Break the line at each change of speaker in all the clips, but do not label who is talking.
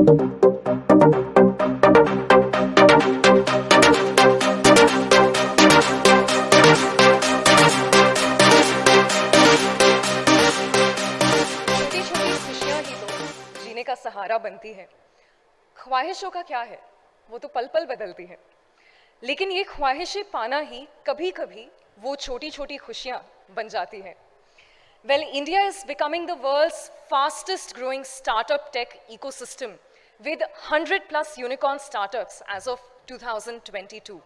का सहारा बनती है। ख्वाहिशों का क्या है, वो तो पल पल बदलती है, लेकिन ये ख्वाहिशें पाना ही कभी कभी वो छोटी छोटी खुशियां बन जाती हैं। Well, India is becoming the world's fastest growing startup tech ecosystem with 100 plus unicorn startups as of 2022.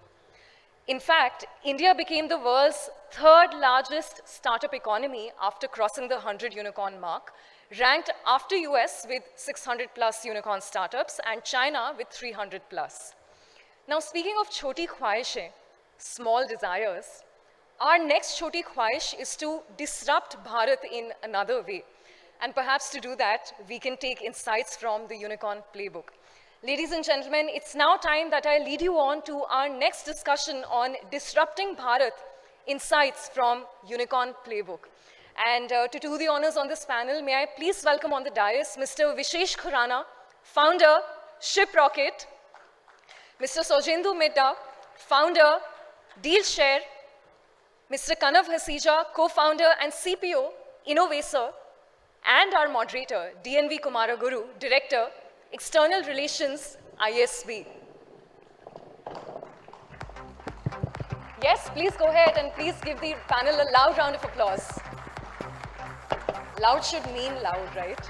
In fact, India became the world's third largest startup economy after crossing the 100 unicorn mark, ranked after US with 600 plus unicorn startups and China with 300 plus. Now, speaking of choti khwahishein, small desires, our next choti khwahish is to disrupt Bharat in another way. And perhaps to do that, we can take insights from the Unicorn Playbook. Ladies and gentlemen, it's now time that I lead you on to our next discussion on disrupting Bharat, insights from Unicorn Playbook. And to do the honors on this panel, may I please welcome on the dais Mr. Vishesh Khurana, founder, Shiprocket, Mr. Sourjyendu Medda, founder, Dealshare, Mr. Kanav Hasija, co-founder and CPO, Innovaccer, and our moderator, DNV Kumara Guru, director, External Relations, ISB. Yes, please go ahead and please give the panel a loud round of applause. Loud should mean loud, right?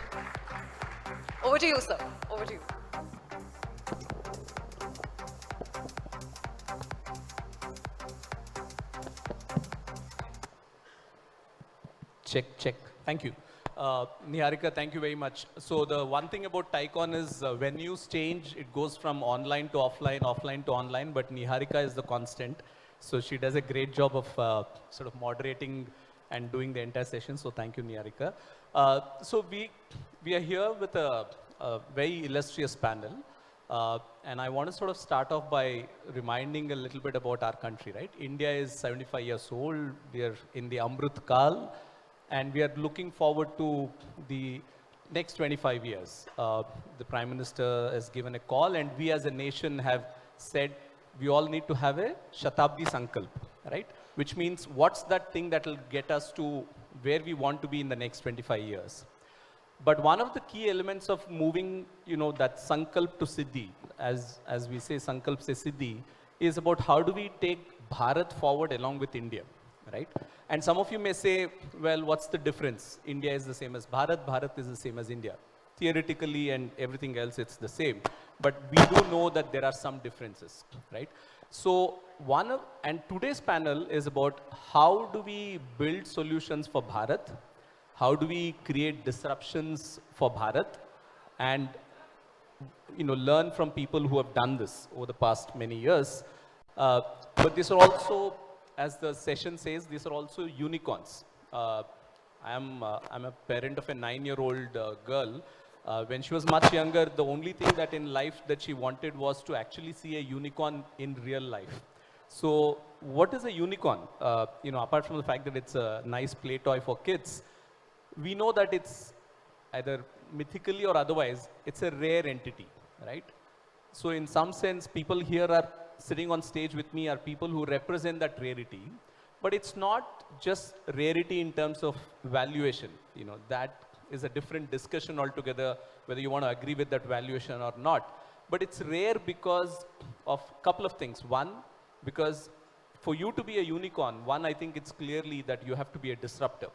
Over to you, sir. Over to you.
Check, check. Thank you. Niharika, thank you very much. So the one thing about Tycoon is when news change, it goes from online to offline, offline to online, but Niharika is the constant. So she does a great job of sort of moderating and doing the entire session. So thank you, Niharika. So we are here with a very illustrious panel. And I want to sort of start off by reminding a little bit about our country, right? India is 75 years old. We are in the Amrut Kal. And we are looking forward to the next 25 years. The Prime Minister has given a call, and we as a nation have said we all need to have a Shatabdi Sankalp, right? Which means what's that thing that will get us to where we want to be in the next 25 years. But one of the key elements of moving, that Sankalp to Siddhi, as we say, Sankalp se Siddhi, is about how do we take Bharat forward along with India, right? And some of you may say, well, what's the difference? India is the same as Bharat, Bharat is the same as India. Theoretically and everything else, it's the same. But we do know that there are some differences, right? So and today's panel is about how do we build solutions for Bharat? How do we create disruptions for Bharat? And, learn from people who have done this over the past many years. But these are also, as the session says, these are also unicorns. I'm a parent of a 9-year-old girl. When she was much younger, the only thing that in life that she wanted was to actually see a unicorn in real life. So what is a unicorn? Apart from the fact that it's a nice play toy for kids, we know that it's either mythically or otherwise, it's a rare entity, right? So in some sense, people here are sitting on stage with me are people who represent that rarity, but it's not just rarity in terms of valuation. That is a different discussion altogether, whether you want to agree with that valuation or not. But it's rare because of a couple of things. One, because for you to be a unicorn, I think it's clearly that you have to be a disruptor,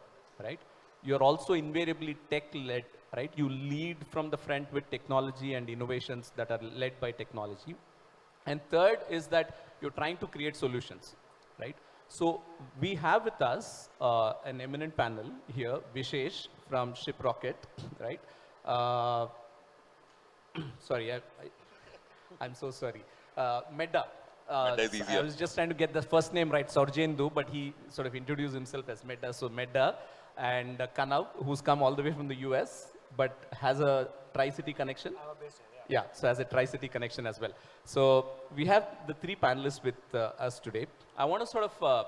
right? You're also invariably tech-led, right? You lead from the front with technology and innovations that are led by technology. And third is that you're trying to create solutions, right? So we have with us an eminent panel here, Vishesh from Shiprocket, right? Sorry, I'm so sorry. Medda. I was just trying to get the first name right, Sourjyendu, but he sort of introduced himself as Medda. So Medda and Kanav, who's come all the way from the US, but has a Tri-City connection. Yeah, so has a Tri-City connection as well. So we have the three panelists with us today. I want to sort of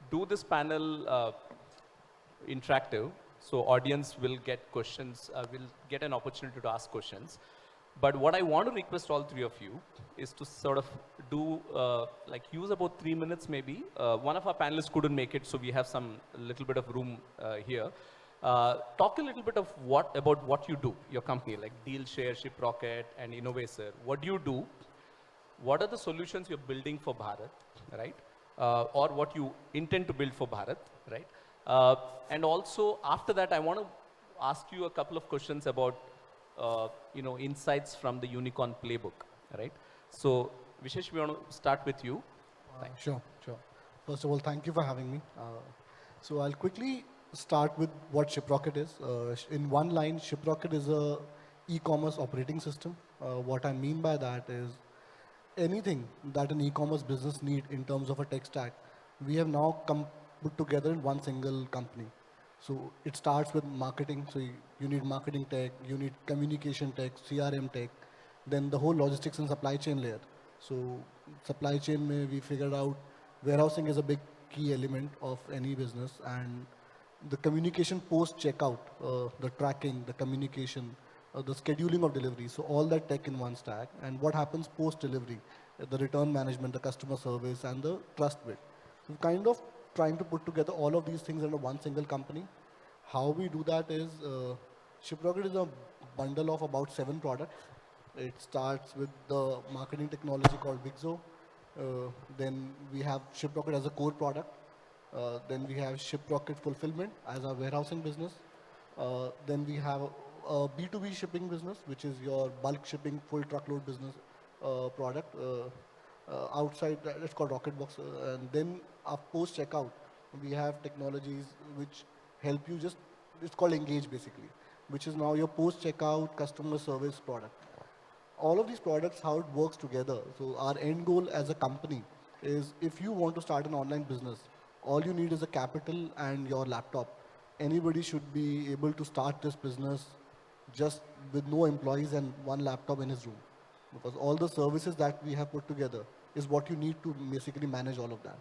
do this panel interactive. So audience will get questions, will get an opportunity to ask questions. But what I want to request all three of you is to sort of do, like use about 3 minutes maybe. One of our panelists couldn't make it, so we have some little bit of room here. Talk a little bit of about what you do, your company, like Dealshare, Shiprocket, and Innovaccer. What do you do? What are the solutions you're building for Bharat, right? Or what you intend to build for Bharat, right? And also, after that, I want to ask you a couple of questions about insights from the Unicorn Playbook, right? So, Vishesh, we want to start with you.
Sure. First of all, thank you for having me. So I'll quickly start with what Shiprocket is. In one line, Shiprocket is a e-commerce operating system. What I mean by that is anything that an e-commerce business need in terms of a tech stack, we have now put together in one single company. So it starts with marketing. So you need marketing tech, you need communication tech, CRM tech, then the whole logistics and supply chain layer. So supply chain, we figured out warehousing is a big key element of any business, and the communication post checkout, the tracking, the communication, the scheduling of delivery. So all that tech in one stack. And what happens post delivery, the return management, the customer service, and the trust bit. So kind of trying to put together all of these things under one single company. How we do that is, Shiprocket is a bundle of about 7 products. It starts with the marketing technology called Vixo. Then we have Shiprocket as a core product. Then we have Shiprocket Fulfillment as our warehousing business. Then we have a B2B shipping business, which is your bulk shipping, full truckload business product. Outside, it's called Rocketbox. And then our post-checkout, we have technologies which help you it's called Engage basically, which is now your post-checkout customer service product. All of these products, how it works together. So our end goal as a company is, if you want to start an online business, all you need is a capital and your laptop. Anybody should be able to start this business just with no employees and one laptop in his room. Because all the services that we have put together is what you need to basically manage all of that.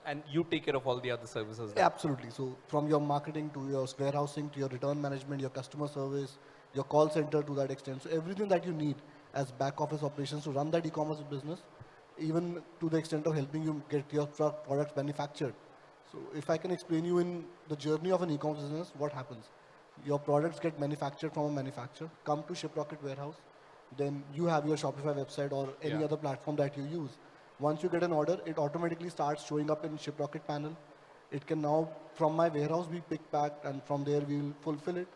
And you take care of all the other services.
Absolutely. So from your marketing to your warehousing to your return management, your customer service, your call center to that extent. So everything that you need as back office operations to run that e-commerce business, even to the extent of helping you get your products manufactured. So if I can explain you in the journey of an e-commerce business, what happens? Your products get manufactured from a manufacturer, come to Shiprocket warehouse, then you have your Shopify website or any other platform that you use. Once you get an order, it automatically starts showing up in Shiprocket panel. It can now, from my warehouse, be picked, packed, and from there we will fulfill it.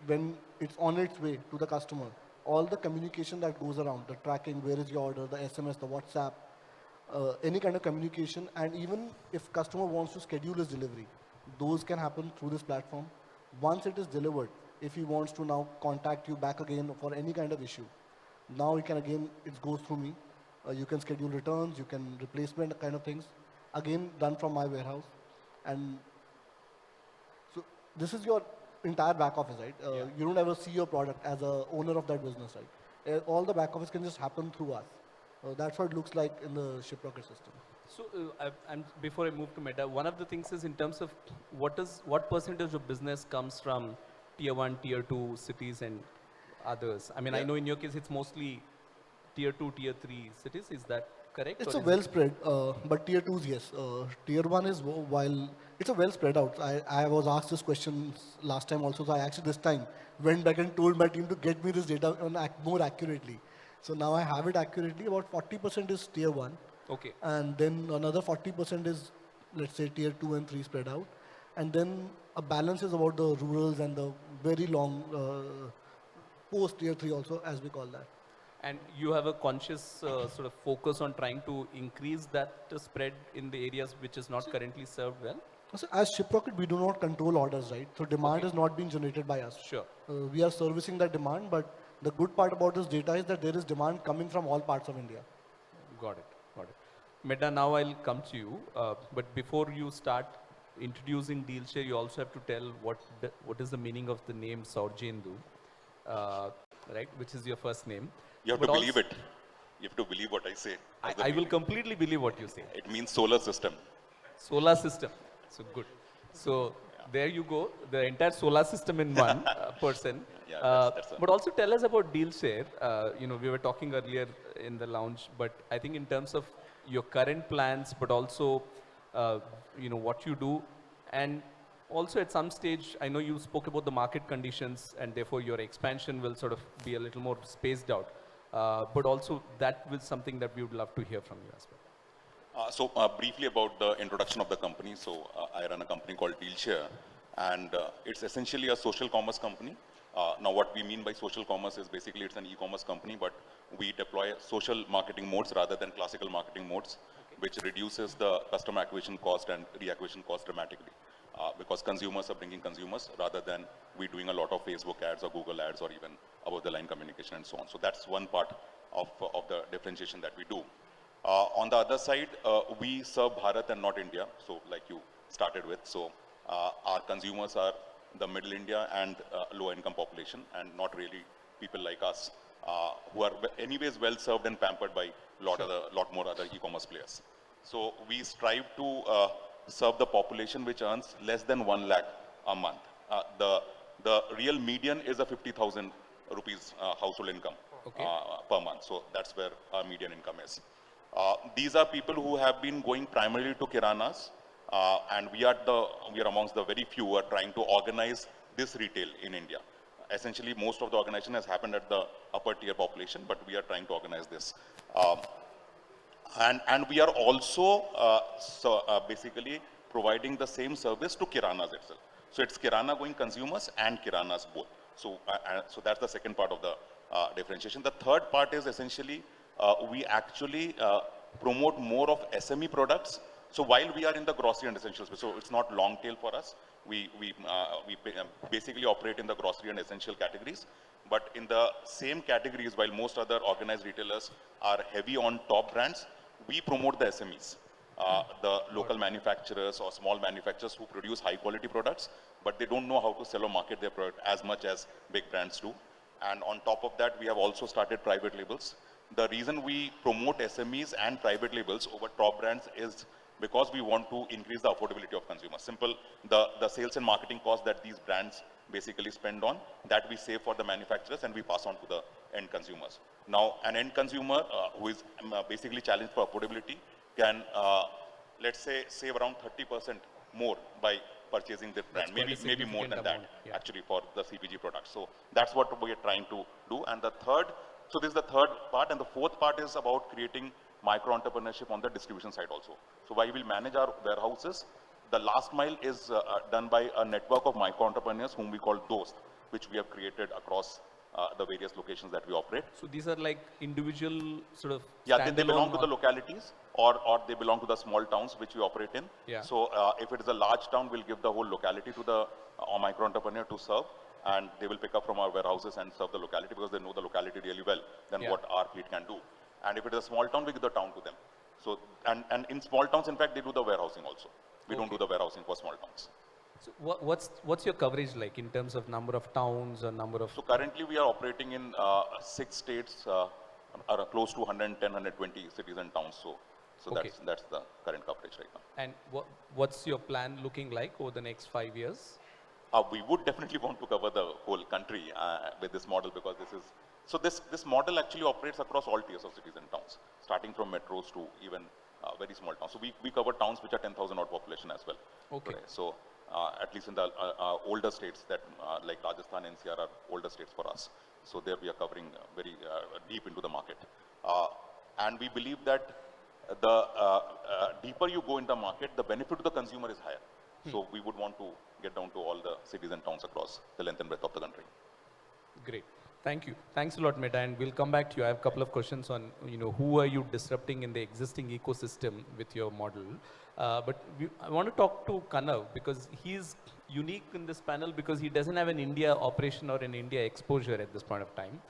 When it's on its way to the customer, all the communication that goes around, the tracking, where is your order, the SMS, the WhatsApp, any kind of communication, and even if customer wants to schedule his delivery, those can happen through this platform. Once it is delivered, if he wants to now contact you back again for any kind of issue, now he can again, it goes through me. You can schedule returns, you can replacement kind of things, again done from my warehouse. And so this is your entire back office, right? You don't ever see your product as a owner of that business, right? All the back office can just happen through us. That's what it looks like in the Shiprocket system.
So, and before I move to Medda, one of the things is in terms of what percentage of business comes from tier 1, tier 2 cities and others? I mean, I know in your case it's mostly tier 2, tier 3 cities. Is that correct?
It's a well spread, but tier 2s, yes. Tier 1 is, while it's a well spread out. I was asked this question last time also, so I actually this time went back and told my team to get me this data more accurately. So now I have it accurately. About 40% is tier 1.
Okay.
And then another 40% is, let's say, tier 2 and 3 spread out. And then a balance is about the rurals and the very long post tier 3 also, as we call that.
And you have a conscious sort of focus on trying to increase that spread in the areas which is not currently served well?
So as Shiprocket, we do not control orders, right? So demand is not being generated by us.
Sure.
We are servicing that demand, but the good part about this data is that there is demand coming from all parts of India.
Got it. Medda, now I'll come to you. But before you start introducing Dealshare, you also have to tell what is the meaning of the name Sourjyendu, right? Which is your first name.
You have to believe it. You have to believe what I say.
I will completely believe what you say.
It means solar system.
Solar system. So good. So there you go, the entire solar system in one person.
Yeah, that's
But also tell us about Dealshare. We were talking earlier in the lounge, but I think in terms of your current plans, but also, what you do. And also at some stage, I know you spoke about the market conditions and therefore your expansion will sort of be a little more spaced out. But also that was something that we would love to hear from you as well.
Briefly about the introduction of the company. I run a company called Dealshare, and it's essentially a social commerce company. Now, what we mean by social commerce is basically it's an e-commerce company, but we deploy social marketing modes rather than classical marketing modes, which reduces the customer acquisition cost and reacquisition cost dramatically. Because consumers are bringing consumers rather than we doing a lot of Facebook ads or Google ads or even above the line communication and so on. So that's one part of the differentiation that we do. On the other side, we serve Bharat and not India, so like you started with. So our consumers are the middle India and low income population, and not really people like us who are anyways well served and pampered by lot more other e-commerce players. So we strive to serve the population which earns less than 1 lakh a month. The real median is a 50,000 rupees household income per month. So that's where our median income is. These are people who have been going primarily to Kiranas, and we are amongst the very few who are trying to organize this retail in India. Essentially, most of the organization has happened at the upper tier population, but we are trying to organize this. And we are also basically providing the same service to Kiranas itself. So it's Kirana going consumers and Kiranas both. So that's the second part of the differentiation. The third part is essentially we actually promote more of SME products. So while we are in the grocery and essential space, so it's not long tail for us. We basically operate in the grocery and essential categories. But in the same categories, while most other organized retailers are heavy on top brands, we promote the SMEs, the local manufacturers or small manufacturers who produce high quality products, but they don't know how to sell or market their product as much as big brands do. And on top of that, we have also started private labels. The reason we promote SMEs and private labels over top brands is because we want to increase the affordability of consumers. Simple, the sales and marketing costs that these brands basically spend on, that we save for the manufacturers and we pass on to the end consumers. Now, an end consumer who is basically challenged for affordability can, let's say, save around 30% more by purchasing the brand, maybe more than that, actually, for the CPG products. So that's what we are trying to do. And the third, so this is the third part, and the fourth part is about creating micro-entrepreneurship on the distribution side also. So while we manage our warehouses, the last mile is done by a network of micro-entrepreneurs whom we call Dost, which we have created across the various locations that we operate.
So these are like individual sort of
they belong to the localities or they belong to the small towns which we operate in. Yeah. So if it is a large town, we'll give the whole locality to the micro-entrepreneur to serve, and they will pick up from our warehouses and serve the locality because they know the locality really well than what our fleet can do. And if it is a small town, we give the town to them. So, and in small towns, in fact, they do the warehousing also. We don't do the warehousing for small towns.
So what's your coverage like in terms of number of towns or number of?
So currently we are operating in 6 states, are close to 110, 120 cities and towns. So that's the current coverage right now.
And what's your plan looking like over the next 5 years?
We would definitely want to cover the whole country with this model, because this model actually operates across all tiers of cities and towns, starting from metros to even very small towns. So we cover towns which are 10,000 odd population as well. Okay. Today. So at least in the older states that like Rajasthan and NCR are older states for us. So there we are covering very deep into the market. And we believe that the deeper you go in the market, the benefit to the consumer is higher. So we would want to get down to all the cities and towns across the length and breadth of the country.
Great. Thank you. Thanks a lot, Medda, and we'll come back to you. I have a couple of questions on, who are you disrupting in the existing ecosystem with your model? But I want to talk to Kanav, because he's unique in this panel because he doesn't have an India operation or an India exposure at this point of time.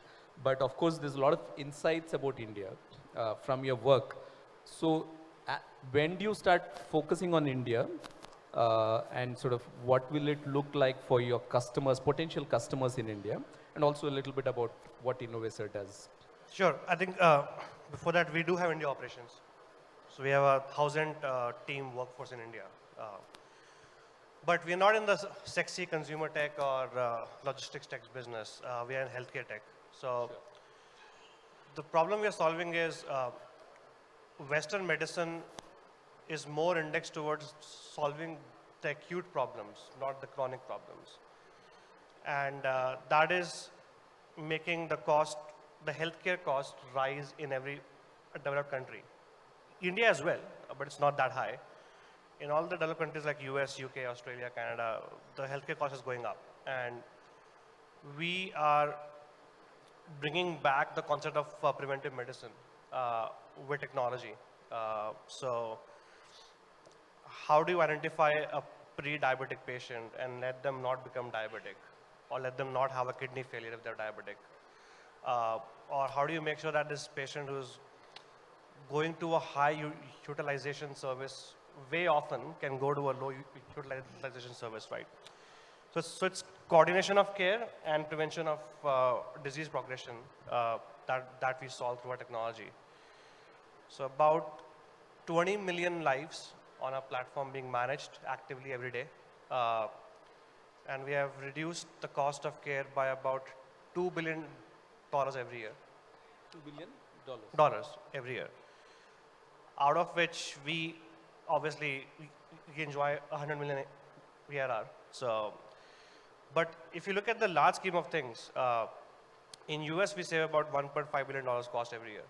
But of course, there's a lot of insights about India from your work. So when do you start focusing on India? And sort of what will it look like for your customers, potential customers in India? And also a little bit about what Innovaccer does.
Sure. I think before that, we do have India operations. So we have a 1,000 team workforce in India. But we're not in the sexy consumer tech or logistics tech business. We are in healthcare tech. So the problem we are solving is Western medicine is more indexed towards solving the acute problems, not the chronic problems. And that is making the cost, the healthcare cost rise in every developed country. India as well, but it's not that high. In all the developed countries like US, UK, Australia, Canada, the healthcare cost is going up. And we are bringing back the concept of preventive medicine with technology. So how do you identify a pre-diabetic patient and let them not become diabetic, or let them not have a kidney failure if they're diabetic? Or how do you make sure that this patient who's going to a high utilization service way often can go to a low utilization service, right? So it's coordination of care and prevention of disease progression that we solve through our technology. So about 20 million lives on our platform being managed actively every day. And we have reduced the cost of care by about $2 billion every year.
$2 billion?
Dollars every year. Out of which we obviously we enjoy 100 million ARR. So, but if you look at the large scheme of things, in US we save about $1.5 billion cost every year.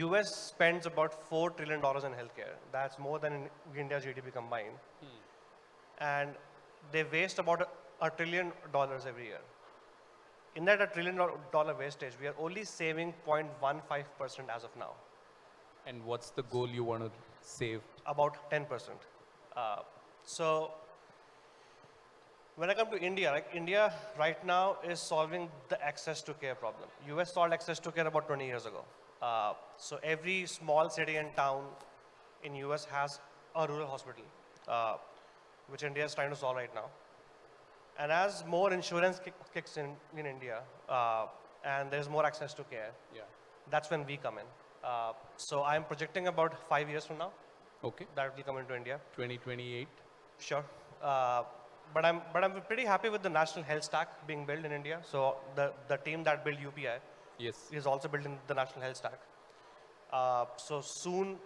US spends about $4 trillion in healthcare. That's more than India's GDP combined. And they waste about $1 trillion every year. In that $1 trillion wastage, we are only saving 0.15% as of now.
And what's the goal you want to save?
About 10%. So when I come to India, like India right now is solving the access to care problem. US solved access to care about 20 years ago. So every small city and town in US has a rural hospital, which India is trying to solve right now. And as more insurance kicks in India, and there's more access to care, that's when we come in. So I'm projecting about 5 years from now.
Okay.
That will come into India.
2028.
Sure. But I'm pretty happy with the national health stack being built in India. So the team that built UPI is also building the national health stack. So soon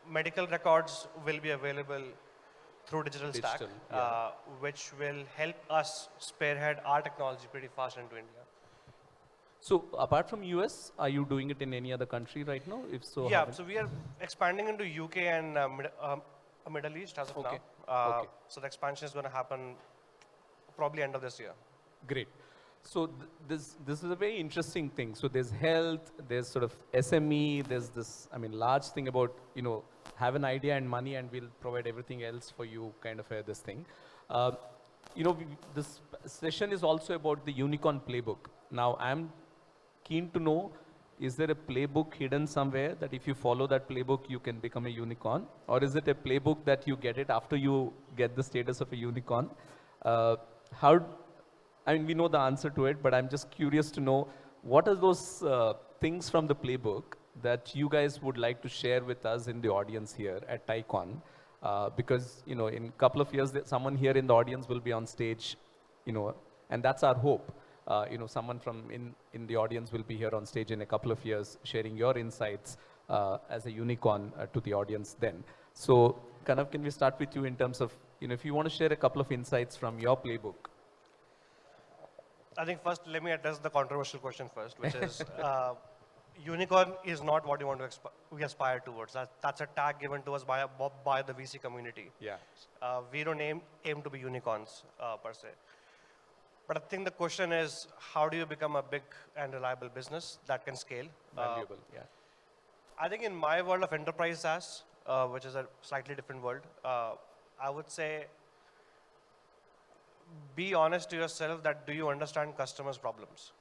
medical records will be available through digital stack, which will help us spearhead our technology pretty fast into India.
So apart from US, are you doing it in any other country right now? If so,
yeah, so we are expanding into UK and Middle East as of now. So the expansion is going to happen probably end of this year.
Great. So this is a very interesting thing. So there's health, there's sort of SME, there's this, I mean, large thing about, you know, have an idea and money and we'll provide everything else for you kind of this thing. You know, this session is also about the unicorn playbook. Now I'm keen to know, is there a playbook hidden somewhere that if you follow that playbook, you can become a unicorn? Or is it a playbook that you get it after you get the status of a unicorn? I mean, we know the answer to it, but I'm just curious to know, what are those things from the playbook that you guys would like to share with us in the audience here at TiECon? Because, you know, in a couple of years, someone here in the audience will be on stage, you know, and that's our hope. You know, someone from in the audience will be here on stage in a couple of years sharing your insights as a unicorn to the audience then. So, Kanav, can we start with you in terms of, you know, if you want to share a couple of insights from your playbook?
I think first, let me address the controversial question first, which is, unicorn is not what you want to we aspire towards. That's a tag given to us by the VC community.
Yeah.
We don't aim to be unicorns per se. But I think the question is, how do you become a big and reliable business that can scale?
Valuable, yeah.
I think in my world of enterprise SaaS, which is a slightly different world, I would say, be honest to yourself that do you understand customers' problems?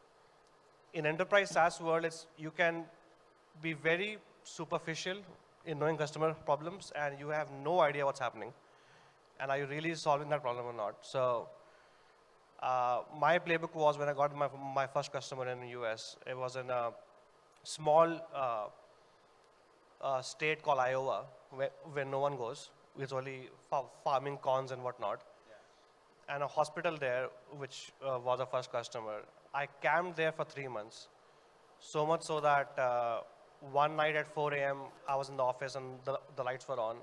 In enterprise SaaS world, you can be very superficial in knowing customer problems and you have no idea what's happening. And are you really solving that problem or not? So my playbook was when I got my first customer in the US, it was in a small state called Iowa where no one goes. it's only farming corns and whatnot. And a hospital there, which was our first customer. I camped there for 3 months. So much so that one night at 4 a.m., I was in the office and the lights were on.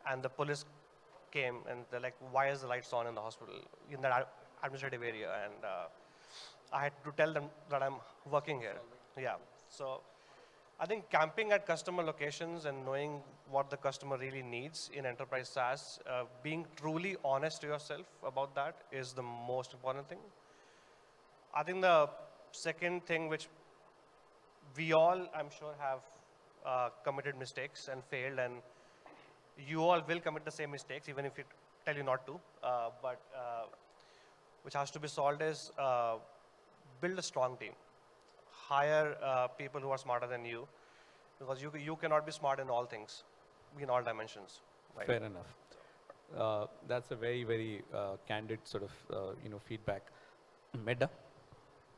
And the police came and they're like, why is the lights on in the hospital, in that administrative area? And I had to tell them that I'm working here. Yeah. So I think camping at customer locations and knowing what the customer really needs in enterprise SaaS, being truly honest to yourself about that is the most important thing. I think the second thing which we all, I'm sure, have committed mistakes and failed, and you all will commit the same mistakes even if it tell you not to, but which has to be solved is build a strong team. Hire people who are smarter than you, because you cannot be smart in all things, in all dimensions. Right?
Fair enough. That's a very, very candid sort of feedback. Medda?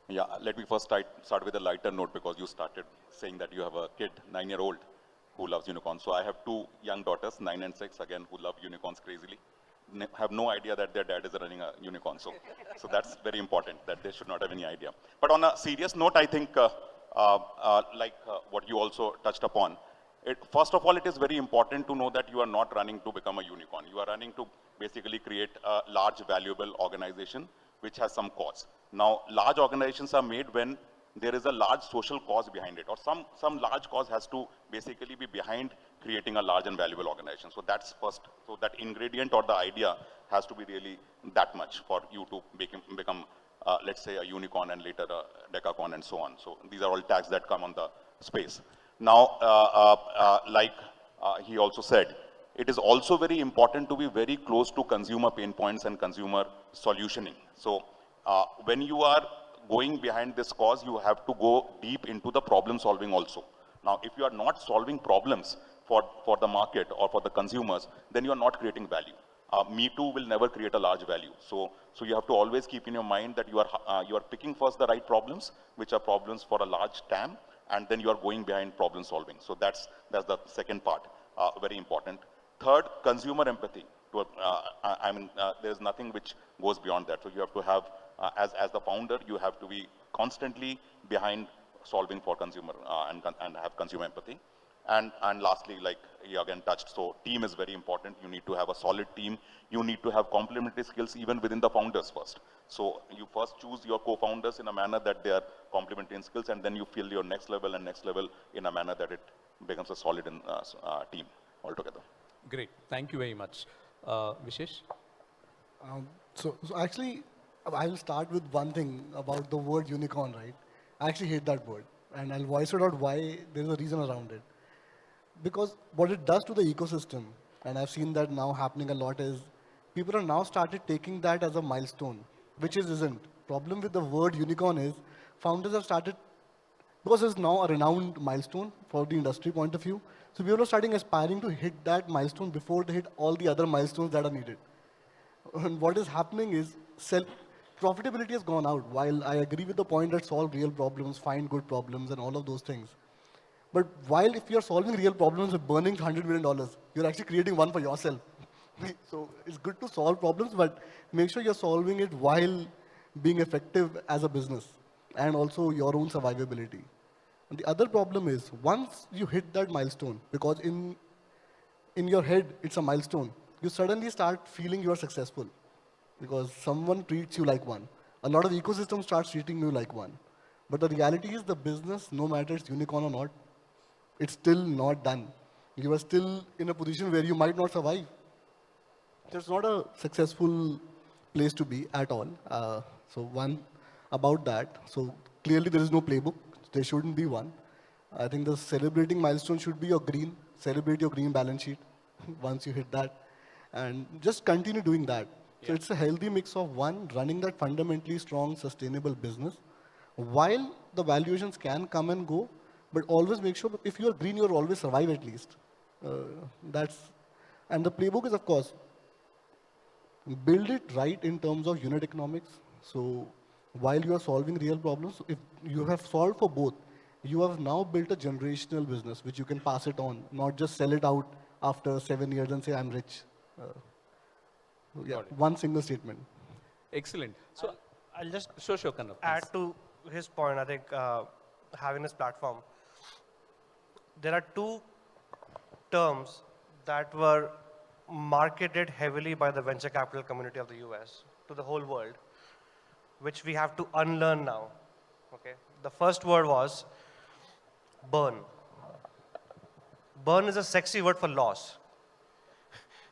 Yeah, let me first start with a lighter note, because you started saying that you have a kid, 9-year-old, who loves unicorns. So I have 2 young daughters, 9 and 6, again, who love unicorns crazily. Have no idea that their dad is running a unicorn. So that's very important, that they should not have any idea. But on a serious note, I think, what you also touched upon, first of all, it is very important to know that you are not running to become a unicorn. You are running to basically create a large, valuable organization which has some cause. Now, large organizations are made when there is a large social cause behind it, or some large cause has to basically be behind creating a large and valuable organization. So that's first. So that ingredient or the idea has to be really that much for you to become let's say, a unicorn and later a decacorn and so on. So these are all tags that come on the space. Now, he also said, it is also very important to be very close to consumer pain points and consumer solutioning. So when you are going behind this cause, you have to go deep into the problem solving also. Now, if you are not solving problems for the market or for the consumers, then you are not creating value. Me Too will never create a large value. So you have to always keep in your mind that you are picking first the right problems, which are problems for a large TAM, and then you are going behind problem solving. So that's the second part, very important. Third, consumer empathy. There's nothing which goes beyond that. So you have to have, as the founder, you have to be constantly behind solving for consumer and have consumer empathy. And lastly, like he again touched, so team is very important. You need to have a solid team. You need to have complementary skills even within the founders first. So you first choose your co-founders in a manner that they are complementary in skills, and then you fill your next level in a manner that it becomes a solid team altogether.
Great, thank you very much. Vishesh?
So actually, I will start with one thing about the word unicorn, right? I actually hate that word, and I'll voice it out why. There's a reason around it. Because what it does to the ecosystem, and I've seen that now happening a lot, is people are now started taking that as a milestone, which isn't. Problem with the word unicorn is founders have started, because it's now a renowned milestone for the industry point of view, so people are starting aspiring to hit that milestone before they hit all the other milestones that are needed. And what is happening is profitability has gone out. While I agree with the point that solve real problems, find good problems, and all of those things. But while if you're solving real problems with burning $100 million, you're actually creating one for yourself. So it's good to solve problems, but make sure you're solving it while being effective as a business and also your own survivability. And the other problem is once you hit that milestone, because in your head it's a milestone, you suddenly start feeling you are successful because someone treats you like one. A lot of ecosystems start treating you like one. But the reality is the business, no matter it's unicorn or not, it's still not done. You are still in a position where you might not survive. It's not a successful place to be at all. So one about that. So clearly there is no playbook. There shouldn't be one. I think the celebrating milestone should be celebrate your green balance sheet once you hit that. And just continue doing that. So it's a healthy mix of one, running that fundamentally strong, sustainable business. While the valuations can come and go, but always make sure if you are green, you'll always survive at least. And the playbook is, of course, build it right in terms of unit economics. So while you are solving real problems, if you have solved for both, you have now built a generational business which you can pass it on, not just sell it out after 7 years and say, I'm rich. Yeah,
Got it.
one single statement.
Excellent. So,
I'll just
sure, Kanav.
add to his point. I think having this platform, there are two terms that were marketed heavily by the venture capital community of the US to the whole world, which we have to unlearn now. Okay. The first word was burn. Burn is a sexy word for loss.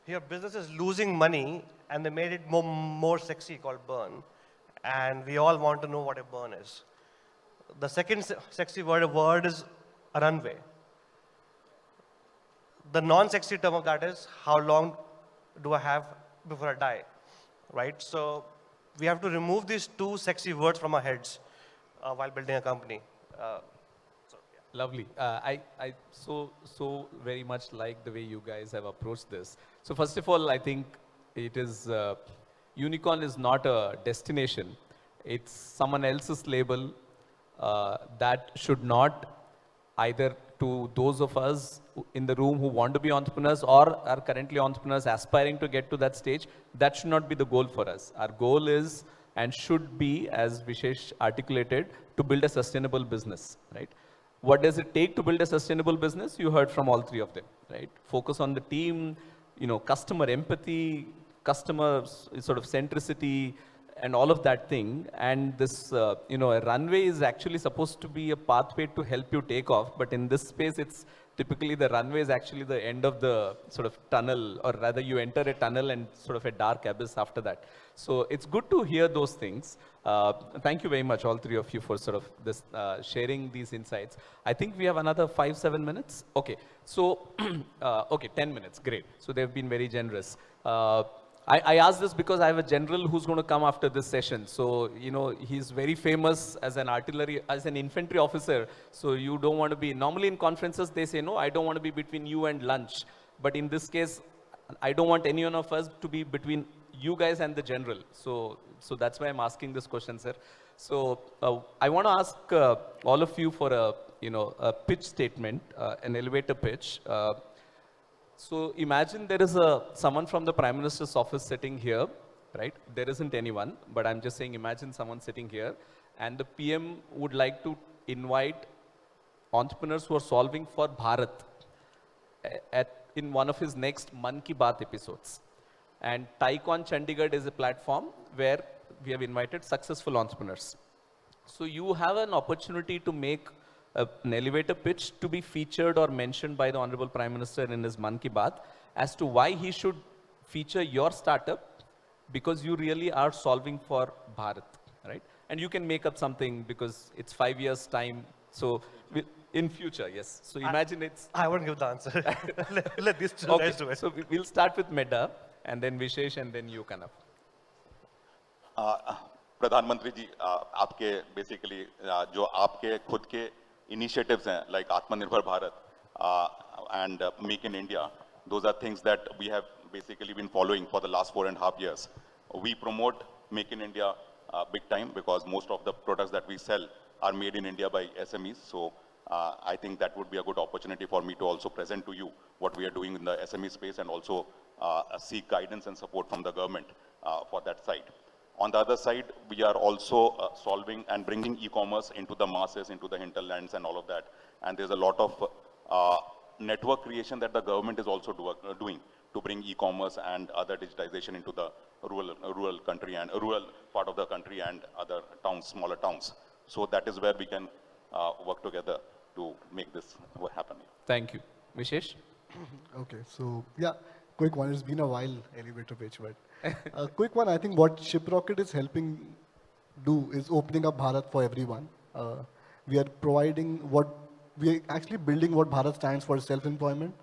Your business is losing money, and they made it more sexy, called burn. And we all want to know what a burn is. The second sexy word is a runway. The non-sexy term of that is, how long do I have before I die, right? So we have to remove these two sexy words from our heads while building a company.
Lovely. I so very much like the way you guys have approached this. So first of all, I think it is, unicorn is not a destination. It's someone else's label that should not, either to those of us in the room who want to be entrepreneurs or are currently entrepreneurs aspiring to get to that stage, that should not be the goal for us. Our goal is and should be, as Vishesh articulated, to build a sustainable business, right? What does it take to build a sustainable business? You heard from all three of them, right? Focus on the team, customer empathy, customer sort of centricity, and all of that thing. And this, a runway is actually supposed to be a pathway to help you take off. But in this space, it's typically the runway is actually the end of the sort of tunnel, or rather you enter a tunnel and sort of a dark abyss after that. So it's good to hear those things. Thank you very much, all three of you, for sort of this sharing these insights. I think we have another 5-7 minutes. Okay, so, okay, 10 minutes, great. So they've been very generous. I asked this because I have a general who's going to come after this session. So, he's very famous as an infantry officer. So you don't want to be, normally in conferences, they say, no, I don't want to be between you and lunch. But in this case, I don't want any one of us to be between you guys and the general. So that's why I'm asking this question, sir. So I want to ask all of you for a pitch statement, an elevator pitch. So imagine there is someone from the Prime Minister's office sitting here, right? There isn't anyone, but I'm just saying, imagine someone sitting here, and the PM would like to invite entrepreneurs who are solving for Bharat in one of his next Man Ki Baat episodes. And Tycon Chandigarh is a platform where we have invited successful entrepreneurs. So you have an opportunity to make an elevator pitch to be featured or mentioned by the Honorable Prime Minister in his Man Ki Baat as to why he should feature your startup, because you really are solving for Bharat, right? And you can make up something because it's 5 years time. So in future, yes. So imagine
I won't give the answer. let these two guys do it.
So we'll start with Medda, and then Vishesh, and then you, Kanav.
प्रधानमंत्री जी, आपके basically जो आपके खुद के initiatives like Atmanirbhar Bharat and Make in India, those are things that we have basically been following for the last 4.5 years. We promote Make in India big time because most of the products that we sell are made in India by SMEs. So I think that would be a good opportunity for me to also present to you what we are doing in the SME space and also seek guidance and support from the government for that side. On the other side, we are also solving and bringing e-commerce into the masses, into the hinterlands and all of that. And there's a lot of network creation that the government is also doing to bring e-commerce and other digitization into the rural country and rural part of the country and other towns, smaller towns. So that is where we can work together to make this happen.
Thank you. Vishesh?
Okay, so yeah, quick one. It's been a while, elevator pitch, but a quick one. I think what Shiprocket is helping do is opening up Bharat for everyone. We are providing we are actually building what Bharat stands for, self-employment.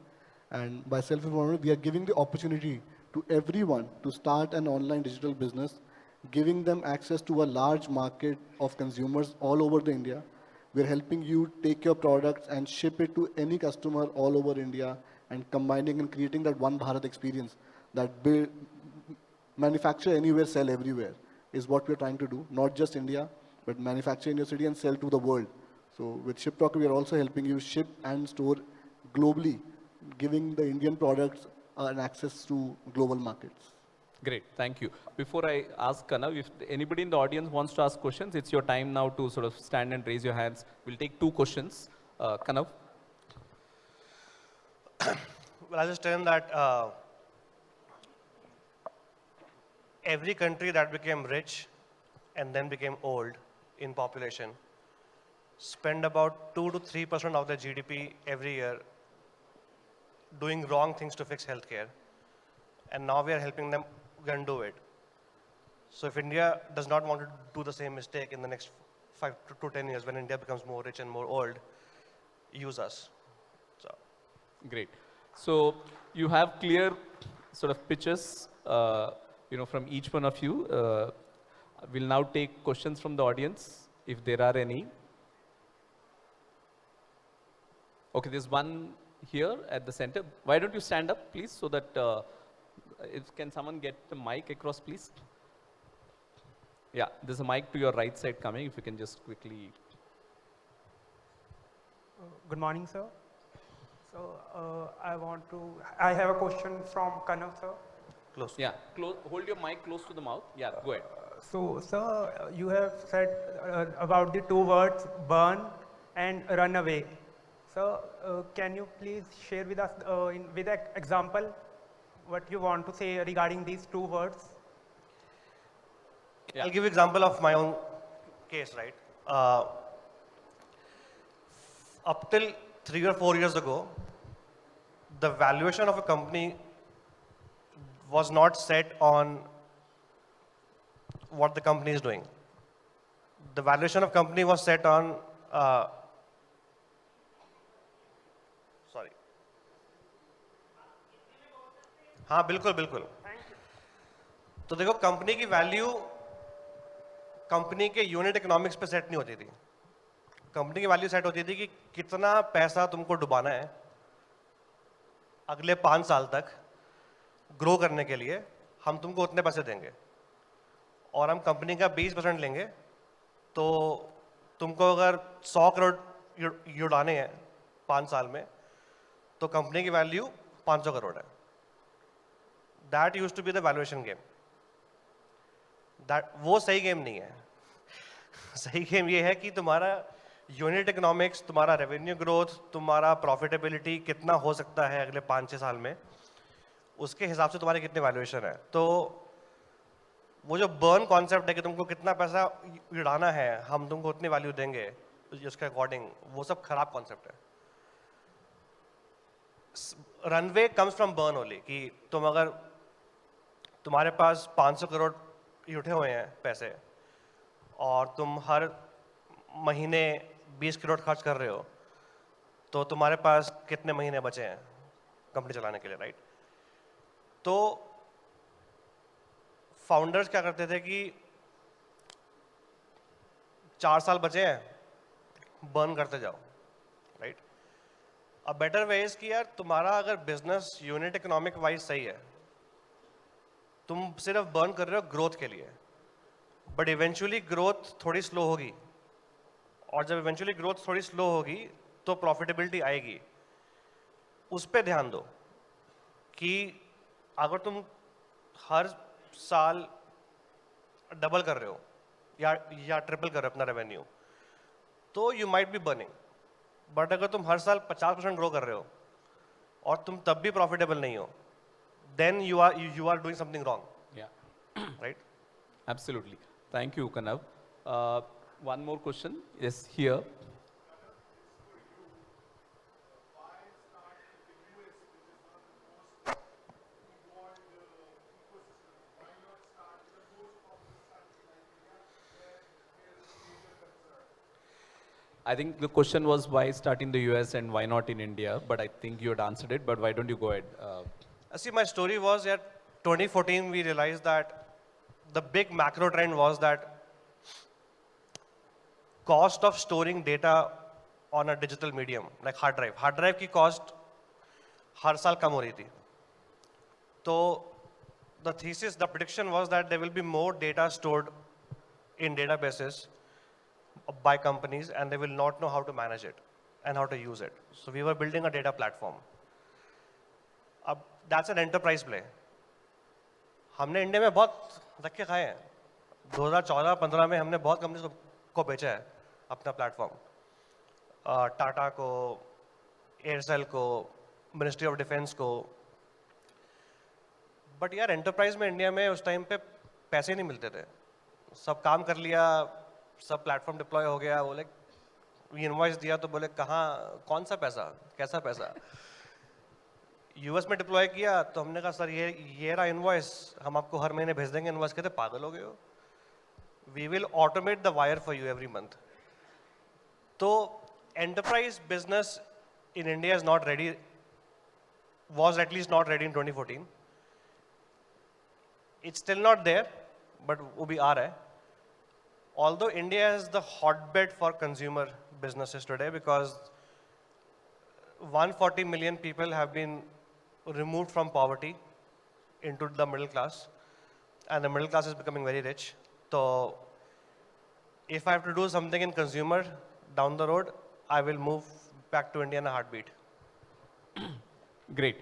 And by self-employment, we are giving the opportunity to everyone to start an online digital business, giving them access to a large market of consumers all over the India. We're helping you take your products and ship it to any customer all over India, and combining and creating that one Bharat experience, that manufacture anywhere, sell everywhere, is what we're trying to do. Not just India, but manufacture in your city and sell to the world. So with Shiprocket, we are also helping you ship and store globally giving the Indian products an access to global markets.
Great, thank you. Before I ask Kanav, if anybody in the audience wants to ask questions, it's your time now to sort of stand and raise your hands. We'll take 2 questions. Kanav?
Well, I'll just tell him that every country that became rich and then became old in population spend about 2 to 3% of their GDP every year doing wrong things to fix healthcare. And now we are helping them undo it. So if India does not want to do the same mistake in the next 5 to 10 years when India becomes more rich and more old, use us. So.
Great. So you have clear sort of pitches, from each one of you. We'll now take questions from the audience, if there are any. Okay, there's one here at the center. Why don't you stand up, please, so that can someone get the mic across, please? Yeah, there's a mic to your right side coming. If you can just quickly.
Good morning, sir. So I have a question from Kanav, sir.
Close. Yeah, hold your mic close to the mouth. Yeah, go ahead.
So, sir, you have said about the 2 words, burn and run away. So, can you please share with us with an example what you want to say regarding these 2 words?
Yeah. I'll give you an example of my own case, right? Up till 3 or 4 years ago, the valuation of a company was not set on what the company is doing. The valuation of company was set on, sorry. हाँ बिल्कुल बिल्कुल. तो देखो company की value company के unit economics पे set नहीं होती थी. कंपनी की वैल्यू सेट होती थी कि कितना पैसा तुमको डुबाना है अगले 5 साल तक ग्रो करने के लिए, हम तुमको उतने पैसे देंगे और हम कंपनी का 20% लेंगे. तो तुमको अगर 100 करोड़ उड़ाने हैं 5 साल में तो कंपनी की वैल्यू 500 करोड़ है. That used to be the valuation game. वो सही गेम नहीं है. सही गेम ये है कि तुम्हारा यूनिट इकोनॉमिक्स, तुम्हारा रेवेन्यू ग्रोथ, तुम्हारा प्रॉफिटेबिलिटी कितना हो सकता है अगले 5-6 साल में, उसके हिसाब से तुम्हारी कितनी वैल्यूएशन है. तो वो जो बर्न कॉन्सेप्ट है कि तुमको कितना पैसा उड़ाना है, हम तुमको उतनी वैल्यू देंगे उसके अकॉर्डिंग, वो सब खराब कॉन्सेप्ट है. Runway comes from burn only. कि तुम अगर तुम्हारे पास 500 करोड़ उठे हुए हैं पैसे और तुम हर महीने 20 करोड़ खर्च कर रहे हो, तो तुम्हारे पास कितने महीने बचे हैं कंपनी चलाने के लिए, राइट? तो फाउंडर्स क्या करते थे कि 4 साल बचे हैं, बर्न करते जाओ, right? A better way is कि यार तुम्हारा अगर बिजनेस यूनिट इकोनॉमिक वाइज सही है, तुम सिर्फ बर्न कर रहे हो ग्रोथ के लिए, बट इवेंचुअली ग्रोथ थोड़ी स्लो होगी, और जब इवेंचुअली ग्रोथ थोड़ी स्लो होगी तो प्रॉफिटेबिलिटी आएगी. उस पर ध्यान दो कि अगर तुम हर साल डबल कर रहे हो या ट्रिपल कर रहे हो अपना रेवेन्यू, तो you might be burning. But अगर तुम हर साल 50% ग्रो कर रहे हो और तुम तब भी प्रॉफिटेबल नहीं हो, then you are doing something wrong.
Yeah.
Right?
Absolutely. Thank you, Kanav. One more question is here. I think the question was why start in the US and why not in India, but I think you had answered it, but why don't you go ahead?
See, my story was that 2014 we realized that the big macro trend was that cost of storing data on a digital medium like hard drive की cost हर साल कम हो रही थी. तो the prediction was that there will be more data stored in databases by companies and they will not know how to manage it and how to use it. So we were building a data platform. अब that's an enterprise play. हमने India में बहुत धक्के खाए हैं. 2014-15 में हमने बहुत कंपनीज को बेचा है अपना प्लेटफॉर्म. टाटा को, एयरसेल को, मिनिस्ट्री ऑफ डिफेंस को. बट यार एंटरप्राइज में इंडिया में उस टाइम पे पैसे नहीं मिलते थे. सब काम कर लिया, सब प्लेटफॉर्म डिप्लॉय हो गया. बोले इनवॉइस दिया तो बोले कहाँ, कौन सा पैसा, कैसा पैसा. यूएस में डिप्लॉय किया तो हमने कहा सर ये रहा इनवॉइस, हम आपको हर महीने भेज देंगे. इनवॉइस कहते पागल हो गए हो, we will automate the wire for you every month. तो enterprise business in India is not ready, was at least not ready in 2014. It's still not there, but वो भी आ रहा है. Although India is the hotbed for consumer businesses today because 140 million people have been removed from poverty into the middle class, and the middle class is becoming very rich. So if I have to do something in consumer down the road, I will move back to India in a heartbeat.
Great.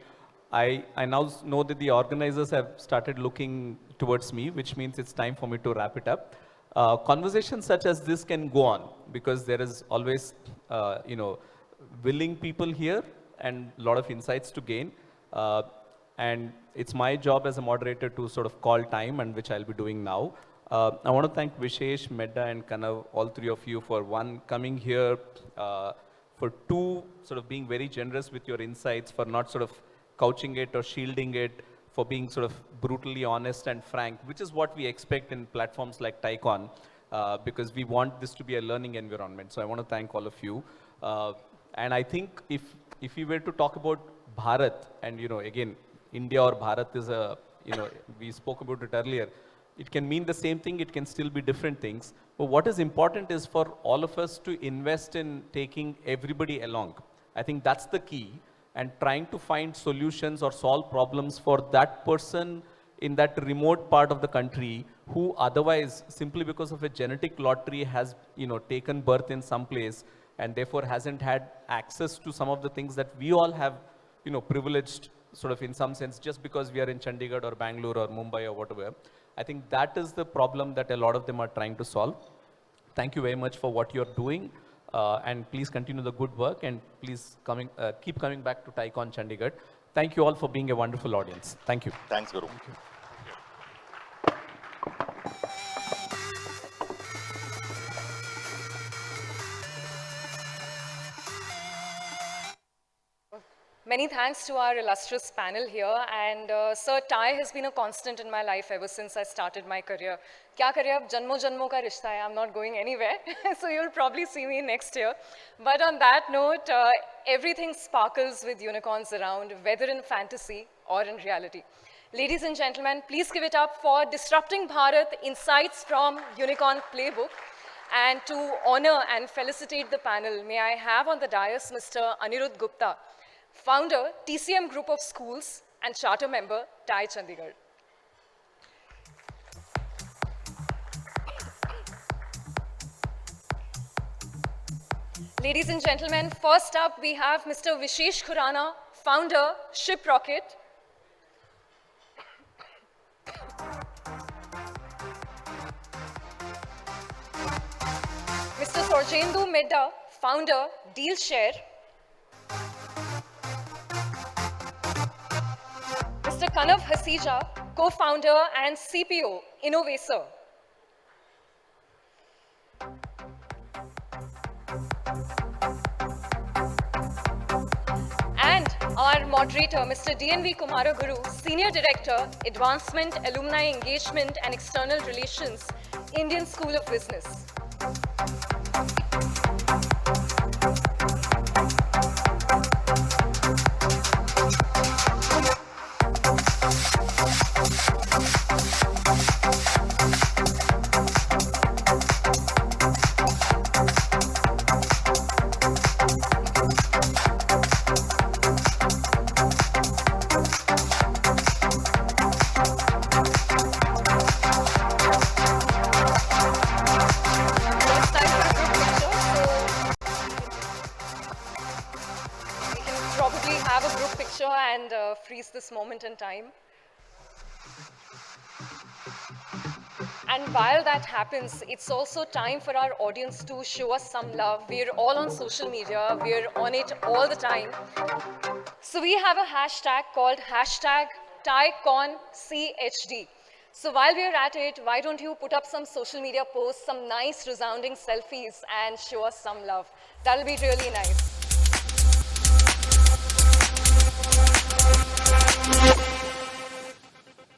I now know that the organizers have started looking towards me, which means it's time for me to wrap it up. Conversations such as this can go on because there is always, willing people here and a lot of insights to gain. And it's my job as a moderator to sort of call time, and which I'll be doing now. I want to thank Vishesh, Medda, and Kanav, all three of you, for one, coming here, for two, sort of being very generous with your insights, for not sort of couching it or shielding it, for being sort of brutally honest and frank, which is what we expect in platforms like Tycon, because we want this to be a learning environment. So I want to thank all of you. And I think if we were to talk about Bharat, and again, India or Bharat is a, we spoke about it earlier, it can mean the same thing, it can still be different things. But what is important is for all of us to invest in taking everybody along. I think that's the key, and trying to find solutions or solve problems for that person in that remote part of the country who otherwise, simply because of a genetic lottery, has taken birth in some place and therefore hasn't had access to some of the things that we all have privileged, sort of in some sense, just because we are in Chandigarh or Bangalore or Mumbai or whatever. I think that is the problem that a lot of them are trying to solve. Thank you very much for what you're doing. And please continue the good work, and please keep coming back to Tycon Chandigarh. Thank you all for being a wonderful audience. Thank you.
Thanks, Guru. Thank you.
Many thanks to our illustrious panel here, and Sir, Ty has been a constant in my life ever since I started my career. Kya kare ab, janmo janmo ka rishta hai, I'm not going anywhere, so you'll probably see me next year. But on that note, everything sparkles with unicorns around, whether in fantasy or in reality. Ladies and gentlemen, please give it up for Disrupting Bharat, Insights from Unicorn Playbook. And to honor and felicitate the panel, may I have on the dais Mr. Anirudh Gupta, Founder, TCM Group of Schools, and Charter Member, TAI Chandigarh. Ladies and gentlemen, first up we have Mr. Vishesh Khurana, Founder, Shiprocket. Mr. Sourjyendu Medda, Founder, Dealshare. Mr. Kanav Hasija, co-founder and CPO, Innovaccer. And our moderator, Mr. DNV Kumara Guru, Senior Director, Advancement, Alumni Engagement and External Relations, Indian School of Business. and freeze this moment in time. And while that happens, it's also time for our audience to show us some love. We're all on social media. We're on it all the time. So we have a hashtag called #TieConCHD. So while we're at it, why don't you put up some social media posts, some nice resounding selfies, and show us some love. That'll be really nice.